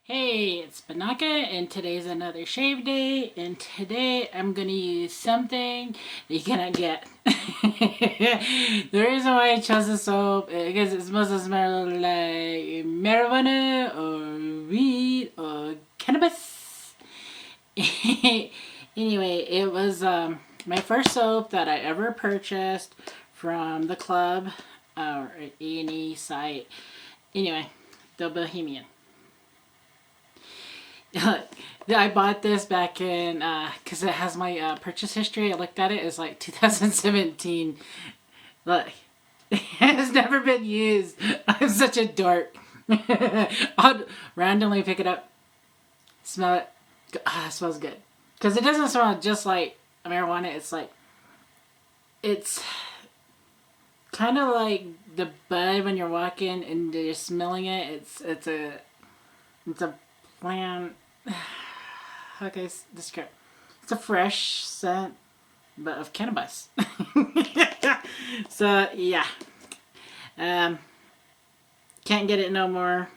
Hey, it's Banaka, and today's another shave day, and today I'm gonna use something that you cannot get. The reason why I chose this soap is because it's supposed to smell like marijuana or weed or cannabis. Anyway, it was my first soap that I ever purchased from the club or any site. Anyway, the Bohemian. I bought this back in because it has my purchase history. I looked at it. It's like 2017. Look, it has never been used. I'm such a dork. I'll randomly pick it up, smell it. It smells good because it doesn't smell just like marijuana. It's kind of like the bud when you're walking and you're smelling it. It's a plant. Okay, describe. It's a fresh scent, but of cannabis. So yeah, can't get it no more.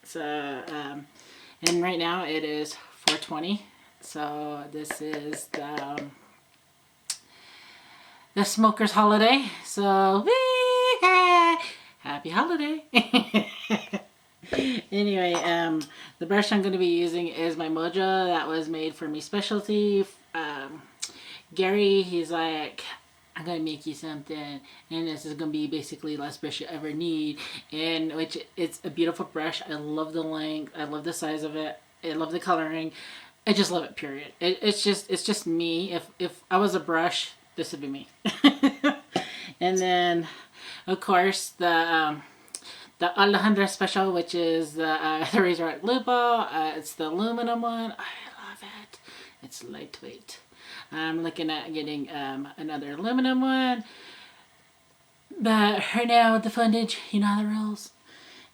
So and right now it is 420. So this is the smokers' holiday. So happy holiday. Anyway, the brush I'm going to be using is my Mojo that was made for me specialty. Gary, he's like, I'm going to make you something, and this is going to be basically the last brush you ever need, and which it's a beautiful brush. I love the length, I love the size of it, I love the coloring, I just love it, period. It's just me. If I was a brush, this would be me. And then, of course, the Alejandra Special, which is the Razor Lupo. It's the aluminum one. I love it. It's lightweight. I'm looking at getting another aluminum one. But right now with the fundage, you know how the rules.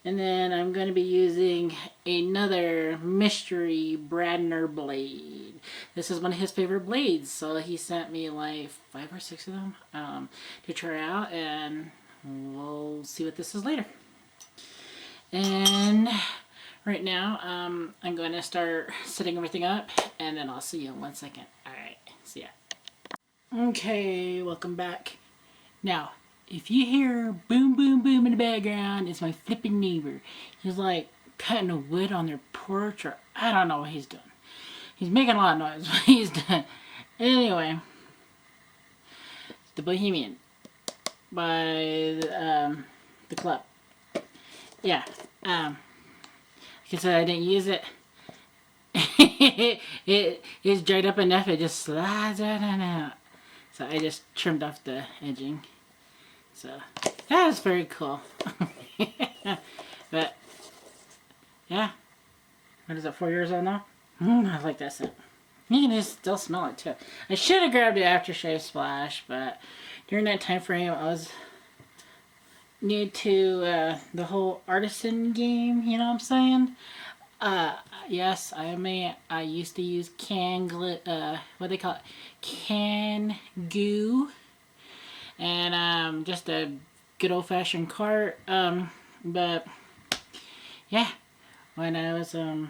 And then I'm going to be using another mystery Bradner blade. This is one of his favorite blades. So he sent me like 5 or 6 of them to try out. And we'll see what this is later. And right now, I'm going to start setting everything up, and then I'll see you in 1 second. Alright, see ya. Okay, welcome back. Now, if you hear boom, boom, boom in the background, it's my flipping neighbor. He's like cutting the wood on their porch, or I don't know what he's doing. He's making a lot of noise, but he's done. Anyway, the Bohemian by the club. Yeah, like I said, I didn't use it. It's dried up enough, it just slides right on out. So I just trimmed off the edging. So that was very cool. But yeah, what is it, 4 years old now? I like that scent. You can just still smell it too. I should have grabbed the aftershave splash, but during that time frame I was new to the whole artisan game, you know what I'm saying? Yes, I used to use what they call it, can goo, and just a good old-fashioned cart, but yeah, when I was at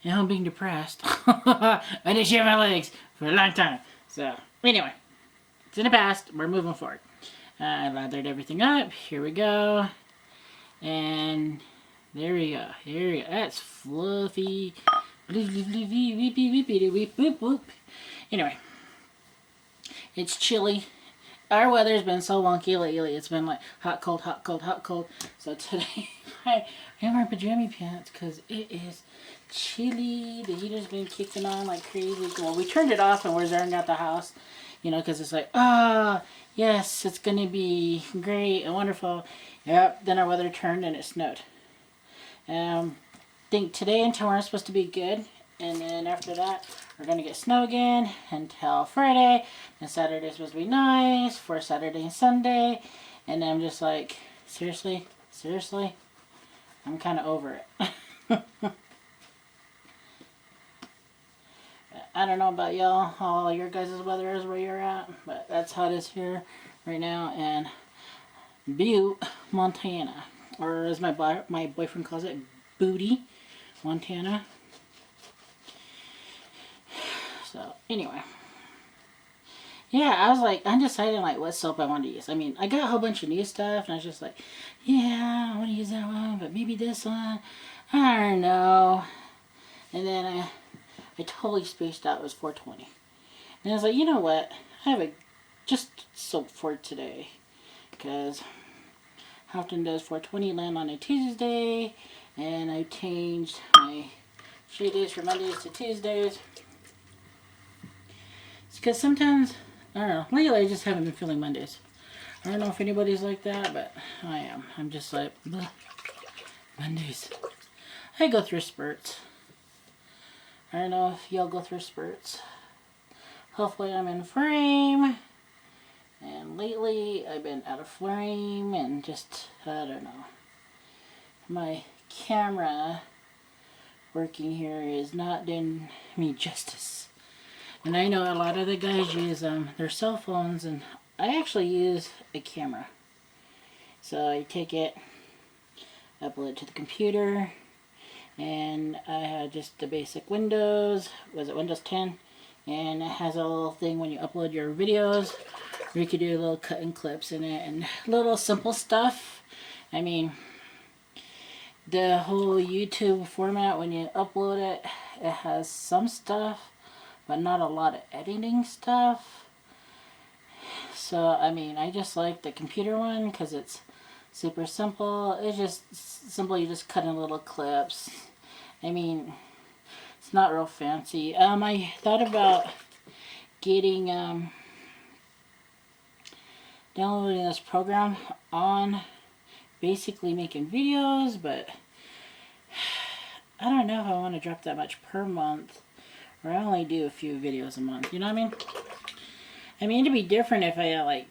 home being depressed, I didn't shave my legs for a long time. So anyway, it's in the past, we're moving forward. I lathered everything up. Here we go. And there we go. Here we go. That's fluffy. Anyway, it's chilly. Our weather's been so wonky lately. It's been like hot, cold, hot, cold, hot, cold. So today I am wearing pajama pants because it is chilly. The heater's been kicking on like crazy. Well, we turned it off and we're airing out the house. You know, because it's like, yes, it's going to be great and wonderful. Yep, then our weather turned and it snowed. Think today and tomorrow is supposed to be good. And then after that, we're going to get snow again until Friday. And Saturday is supposed to be nice for Saturday and Sunday. And I'm just like, seriously? Seriously? I'm kind of over it. I don't know about y'all, how your guys' weather is where you're at, but that's how it is here right now in Butte, Montana. Or as my boyfriend calls it, booty, Montana. So anyway, yeah, I was like undecided like what soap I wanted to use. I mean, I got a whole bunch of new stuff, and I was just like, yeah, I want to use that one, but maybe this one. I don't know. And then I totally spaced out. It was 420, and I was like, you know what? I have a just soap for today, because how often does 420 land on a Tuesday? And I changed my shade days from Mondays to Tuesdays. It's because sometimes, I don't know, lately I just haven't been feeling Mondays. I don't know if anybody's like that, but I am. I'm just like, bleh. Mondays. I go through spurts. I don't know if y'all go through spurts. Hopefully I'm in frame. And lately I've been out of frame and just, I don't know. My camera working here is not doing me justice. And I know a lot of the guys use their cell phones, and I actually use a camera. So I take it, upload it to the computer, and I had just the basic Windows, was it Windows 10? And it has a little thing when you upload your videos, where you could do little cutting clips in it, and little simple stuff. I mean, the whole YouTube format, when you upload it, it has some stuff, but not a lot of editing stuff. So, I mean, I just like the computer one because it's super simple. It's just simple. You just cut in little clips. I mean, it's not real fancy. I thought about getting, downloading this program on basically making videos, but I don't know if I want to drop that much per month. Or I only do a few videos a month, you know what I mean? I mean, it'd be different if I had like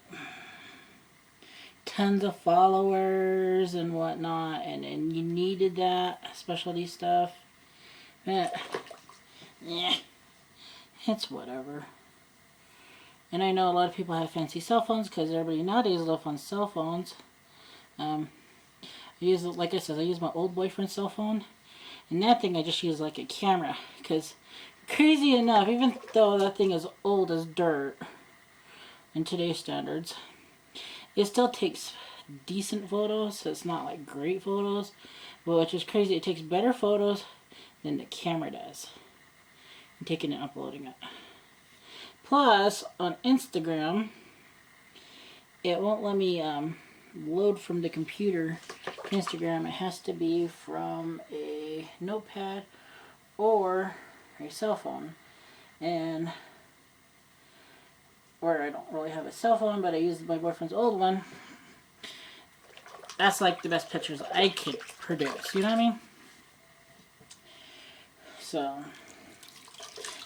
tons of followers and whatnot, and you needed that specialty stuff. But, yeah, it's whatever. And I know a lot of people have fancy cell phones because everybody nowadays lives on cell phones. I use, like I said, I use my old boyfriend's cell phone, and that thing I just use like a camera because. Crazy enough, even though that thing is old as dirt in today's standards, it still takes decent photos. So it's not like great photos, but which is crazy. It takes better photos than the camera does. And taking and uploading it. Plus, on Instagram, it won't let me load from the computer to Instagram. It has to be from a notepad or a cell phone, and or I don't really have a cell phone, but I use my boyfriend's old one. That's like the best pictures I could produce, you know what I mean? So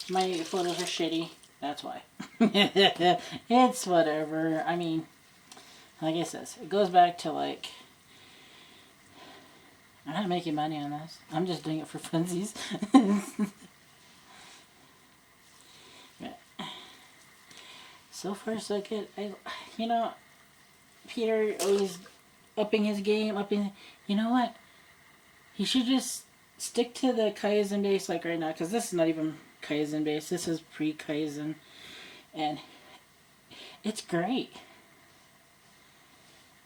my photos are shitty, that's why. It's whatever. I mean, like I said, it goes back to like, I'm not making money on this, I'm just doing it for funsies. So far, so good. You know, Peter always upping his game, you know what? He should just stick to the Kaizen base like right now, because this is not even Kaizen base. This is pre-Kaizen, and it's great.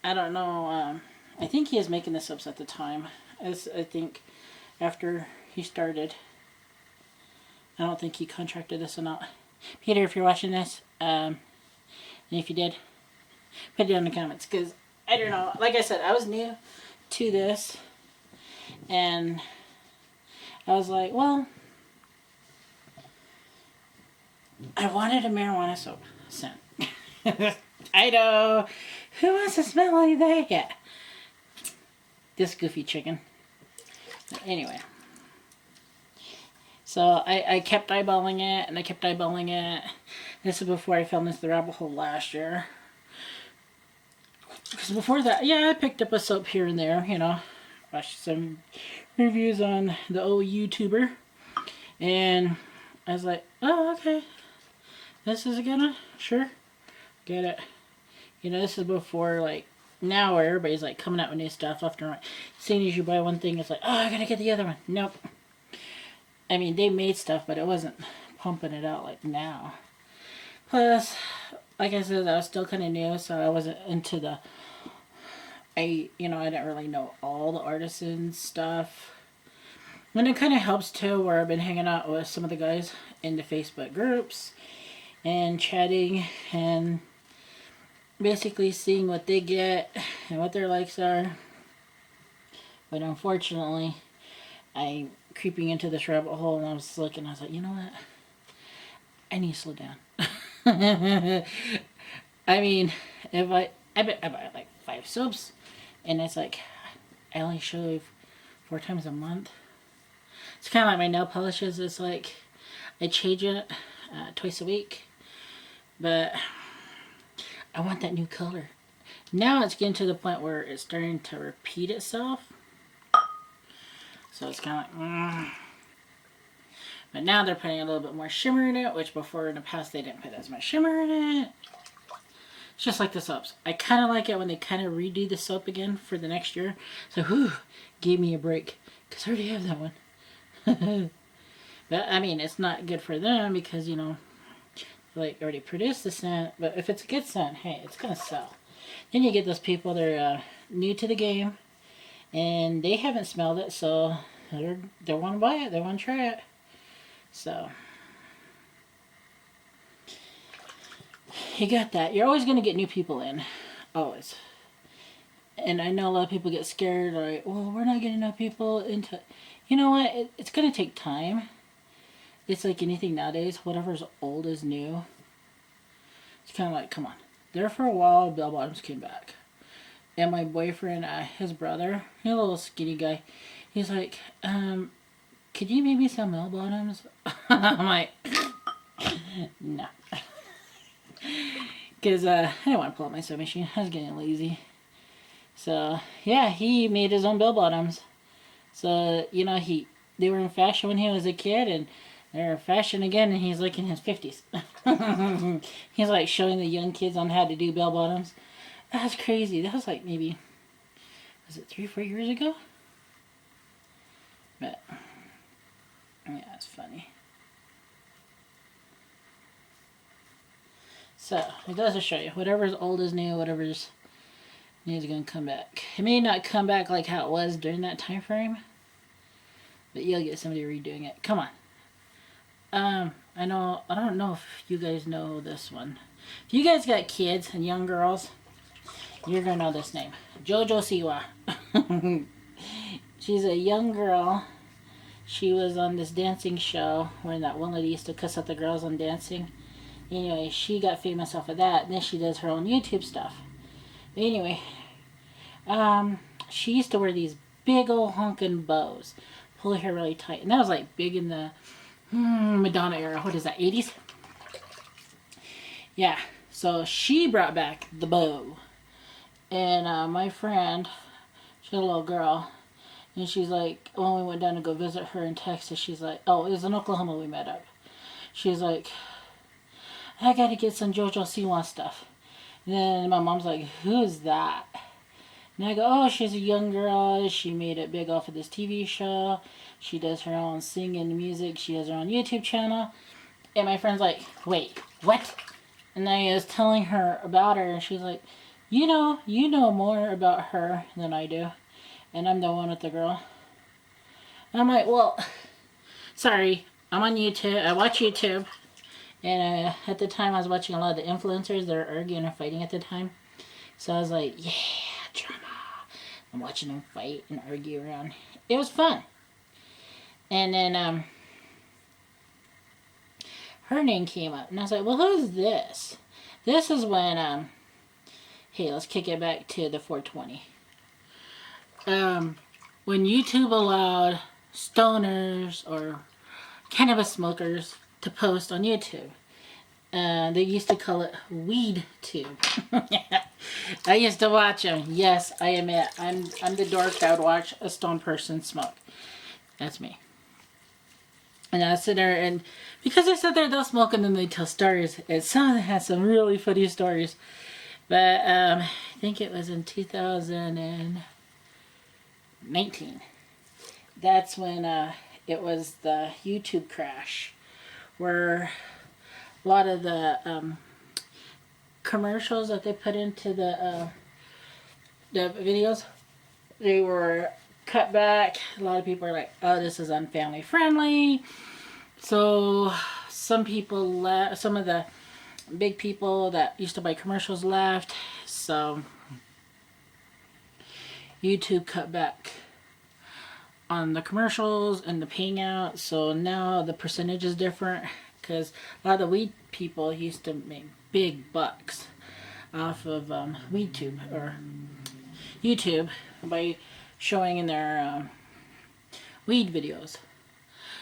I don't know. I think he was making this up at the time. I think after he started. I don't think he contracted this or not. Peter, if you're watching this, and if you did, put it down in the comments, because I don't know, like I said, I was new to this, and I was like, well, I wanted a marijuana soap scent. I know, who wants to smell like that? Yeah, this goofy chicken. But anyway. So I kept eyeballing it, and I kept eyeballing it. This is before I fell into the rabbit hole last year. Because before that, yeah, I picked up a soap here and there, you know. Watched some reviews on the old YouTuber. And I was like, oh, okay. This is a good one? Sure. Get it. You know, this is before, like, now where everybody's like coming out with new stuff left and right. As soon as you buy one thing, it's like, oh, I gotta get the other one. Nope. I mean, they made stuff, but it wasn't pumping it out like now. Plus, like I said, I was still kind of new, so I wasn't into the, I didn't really know all the artisan stuff. And it kind of helps too, where I've been hanging out with some of the guys in the Facebook groups and chatting and basically seeing what they get and what their likes are. But unfortunately, I'm creeping into this rabbit hole, and I was looking, I was like, you know what? I need to slow down. I mean, if I buy like 5 soaps, and it's like, I only shave 4 times a month. It's kind of like my nail polishes. It's like, I change it twice a week. But I want that new color. Now it's getting to the point where it's starting to repeat itself. So it's kind of like, But now they're putting a little bit more shimmer in it, which before in the past they didn't put as much shimmer in it. It's just like the soaps. I kind of like it when they kind of redo the soap again for the next year. So, whew, gave me a break. Because I already have that one. But, I mean, it's not good for them because, like, already produced the scent. But if it's a good scent, hey, it's going to sell. Then you get those people that are new to the game. And they haven't smelled it, so they want to buy it. They want to try it. So, you got that. You're always going to get new people in. Always. And I know a lot of people get scared, like, well, we're not getting enough people into... You know what? It's going to take time. It's like anything nowadays. Whatever's old is new. It's kind of like, come on. There for a while, bell bottoms came back. And my boyfriend, his brother, he's a little skinny guy. He's like, could you make me some bell bottoms? I'm like, no. Because I didn't want to pull out my sewing machine. I was getting lazy. So, yeah, he made his own bell bottoms. So, they were in fashion when he was a kid, and they're in fashion again, and he's like in his 50s. He's like showing the young kids on how to do bell bottoms. That's crazy. That was like maybe, was it 3 or 4 years ago? But, yeah, it's funny. So, it does to show you. Whatever's old is new, whatever's new is going to come back. It may not come back like how it was during that time frame, but you'll get somebody redoing it. Come on. I don't know if you guys know this one. If you guys got kids and young girls, you're going to know this name. Jojo Siwa. She's a young girl. She was on this dancing show where that one lady used to cuss at the girls on dancing. Anyway, she got famous off of that. And then she does her own YouTube stuff. But anyway, she used to wear these big old honking bows. Pull her hair really tight. And that was like big in the Madonna era. What is that, 80s? Yeah. So she brought back the bow. And my friend, she had a little girl. And she's like, when we went down to go visit her in Texas, she's like, oh, it was in Oklahoma we met up. She's like, I gotta get some JoJo Siwa stuff. And then my mom's like, who's that? And I go, oh, she's a young girl. She made it big off of this TV show. She does her own singing music. She has her own YouTube channel. And my friend's like, wait, what? And I was telling her about her, and she's like, you know more about her than I do. And I'm the one with the girl. And I'm like, well, sorry, I'm on YouTube. I watch YouTube. And at the time, I was watching a lot of the influencers that were arguing and fighting at the time. So I was like, yeah, drama. I'm watching them fight and argue around. It was fun. And then her name came up. And I was like, well, who's this? This is when, hey, let's kick it back to the 420. When YouTube allowed stoners or cannabis smokers to post on YouTube. They used to call it Weed Tube. I used to watch them. Yes, I admit. I'm the dork that would watch a stone person smoke. That's me. And I sit there, and because they sit there, they'll smoke and then they tell stories. And some of them have some really funny stories. But think it was in 2019. That's when it was the YouTube crash, where a lot of the commercials that they put into the videos, they were cut back. A lot of people are like, oh, this is unfamily friendly. So some people left, some of the big people that used to buy commercials left. So YouTube cut back on the commercials and the paying out. So now the percentage is different, because a lot of the weed people used to make big bucks off of WeedTube or YouTube by showing in their weed videos.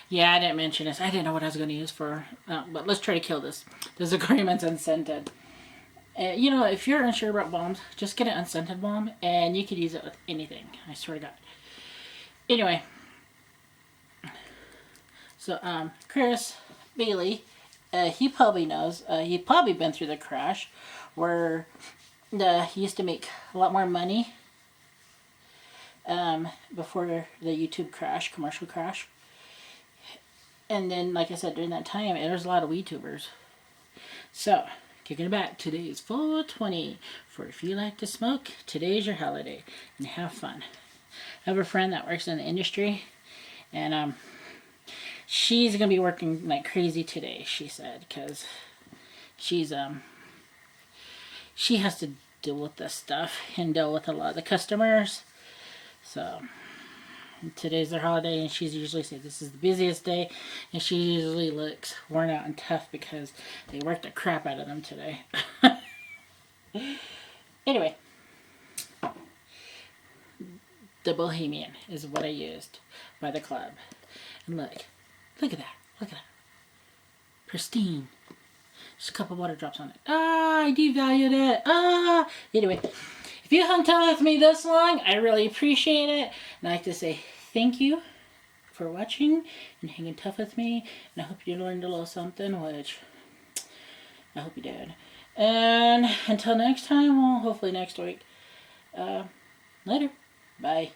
Yeah, I didn't mention this. I didn't know what I was going to use for, but let's try to kill this. This agreement's unscented. You know, if you're unsure about bombs, just get an unscented bomb, and you could use it with anything. I swear to God. Anyway, so Chris Bailey, he probably knows. He'd probably been through the crash, where he used to make a lot more money before the YouTube crash, commercial crash. And then, like I said, during that time, there's a lot of WeedTubers. So, kicking it back, today is 4/20. For if you like to smoke, today's your holiday. And have fun. I have a friend that works in the industry, and she's going to be working like crazy today, she said, because she's, she has to deal with this stuff and deal with a lot of the customers. So today's their holiday, and she's usually said this is the busiest day, and she usually looks worn out and tough because they worked the crap out of them today. Anyway, the Bohemian is what I used by the club. And look at that, look at that. Pristine. Just a couple water drops on it. Ah, I devalued it. Ah. Anyway, if you hung tight with me this long, I really appreciate it. And I'd like to say thank you for watching and hanging tough with me. And I hope you learned a little something, which I hope you did. And until next time, well, hopefully next week. Later. Bye.